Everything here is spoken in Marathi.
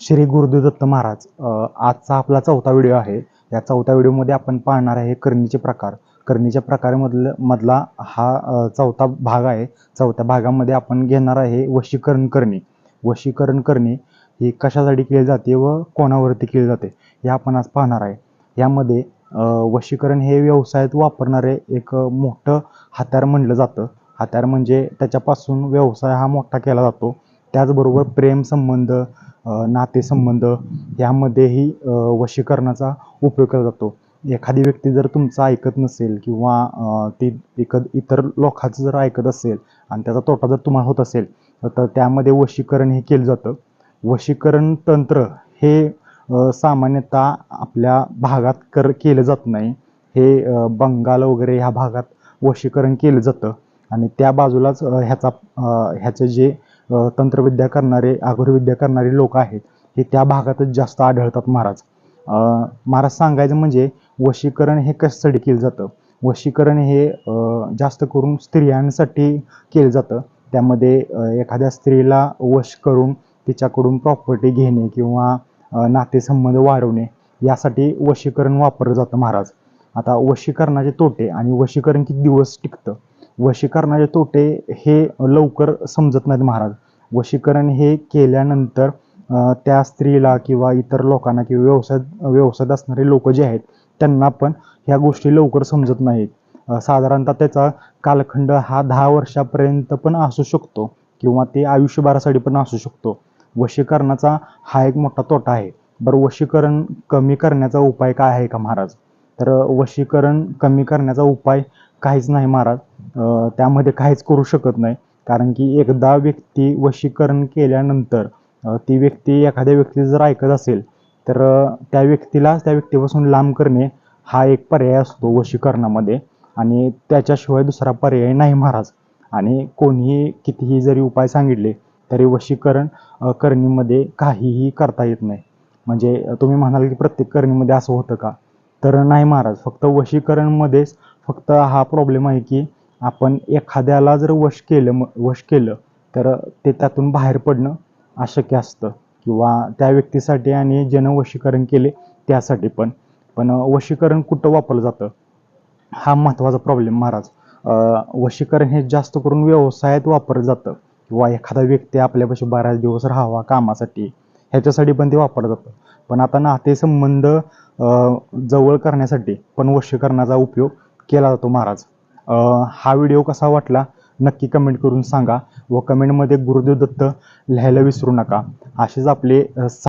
श्री गुरुदेव दत्त महाराज आजचा आपला चौथा व्हिडिओ आहे। या चौथ्या व्हिडिओमध्ये आपण पाहणार आहे करणीचे प्रकार। करणीच्या प्रकारामधला हा चौथा भाग आहे। चौथ्या भागामध्ये आपण घेणार आहे वशीकरण करणे। वशीकरण करणे ही कशासाठी केली जाते व कोणावरती केली जाते हे आपण आज पाहणार आहे। यामध्ये वशीकरण हे व्यवसायात वापरणारे एक मोठं हत्यार म्हणलं जातं। हत्यार म्हणजे त्याच्यापासून व्यवसाय हा मोठा केला जातो। त्याचबरोबर प्रेम संबंध, नातेसंबंध यामध्येही वशीकरणाचा उपयोग केला जातो। एखादी व्यक्ती जर तुमचं ऐकत नसेल किंवा ती इतर लोकांचं जर ऐकत असेल आणि त्याचा तोटा जर तुम्हाला होत असेल तर त्यामध्ये वशीकरण हे केलं जातं। वशीकरण तंत्र हे सामान्यतः आपल्या भागात केलं जात नाही। हे बंगाल वगैरे ह्या भागात वशीकरण केलं जातं आणि त्या बाजूलाच ह्याचं जे तंत्रविद्या करणारे आगरविद्या करणारे लोक आहेत हे त्या भागातच जास्त आढळतात। महाराज सांगायचं म्हणजे वशीकरण हे कशासाठी केलं जातं। वशीकरण हे जास्त करून स्त्रियांसाठी केलं जातं। त्यामध्ये एखाद्या स्त्रीला वश करून तिच्याकडून प्रॉपर्टी घेणे किंवा नातेसंबंध वाढवणे यासाठी वशीकरण वापरलं जातं। महाराज आता वशीकरणाचे तोटे आणि वशीकरण किती दिवस टिकतं। वशीकरणाचे तोटे हे लवकर समजत नाहीत महाराज। वशीकरण हे केल्यानंतर त्या स्त्रीला किंवा इतर लोकांना किंवा व्यवसायात असणारे लोक जे आहेत त्यांना पण ह्या गोष्टी लवकर समजत नाहीत। साधारणतः त्याचा कालखंड हा 10 वर्षापर्यंत पण असू शकतो किंवा ते आयुष्यभरासाठी पण असू शकतो। वशीकरणाचा हा एक मोठा तोटा आहे। बरं, वशीकरण कमी करण्याचा उपाय काय आहे का महाराज? तर वशीकरण कमी करण्याचा उपाय काहीच नाही महाराज। त्यामध्ये काहीच करू शकत नाही, कारण की एकदा व्यक्ती वशीकरण केल्यानंतर ती व्यक्ती एखाद्या व्यक्ती जर ऐकत असेल तर त्या व्यक्तीपासून लांब करणे हा एक पर्याय असतो वशीकरणामध्ये आणि त्याच्याशिवाय दुसरा पर्याय नाही महाराज। आणि कोणीही कितीही जरी उपाय सांगितले तरी वशीकरण करणीमध्ये काहीही करता येत नाही। म्हणजे तुम्ही म्हणाल की प्रत्येक करणीमध्ये असं होतं का? तर नाही महाराज, फक्त वशीकरणमध्येच फक्त हा प्रॉब्लेम आहे की आपण एखाद्याला जर वश केलं तर ते त्यातून बाहेर पडणं अशक्य असतं किंवा त्या व्यक्तीसाठी आणि ज्यानं वशीकरण केले त्यासाठी पण वशीकरण कुठं वापरलं जातं हा महत्त्वाचा प्रॉब्लेम महाराज। वशीकरण हे जास्त करून व्यवसायात वापरलं जातं किंवा एखादा व्यक्ती आपल्यापाशी बऱ्याच दिवस राहावा कामासाठी ह्याच्यासाठी पण ते वापरलं जातं। पण आता नातेसंबंध जवळ करण्यासाठी पण वशीकरणाचा उपयोग केला जातो महाराज। हा व्हिडिओ कसा वाटला नक्की कमेंट करून सांगा व कमेंटमध्ये गुरुदेव दत्त लिहायला विसरू नका। असेच आपले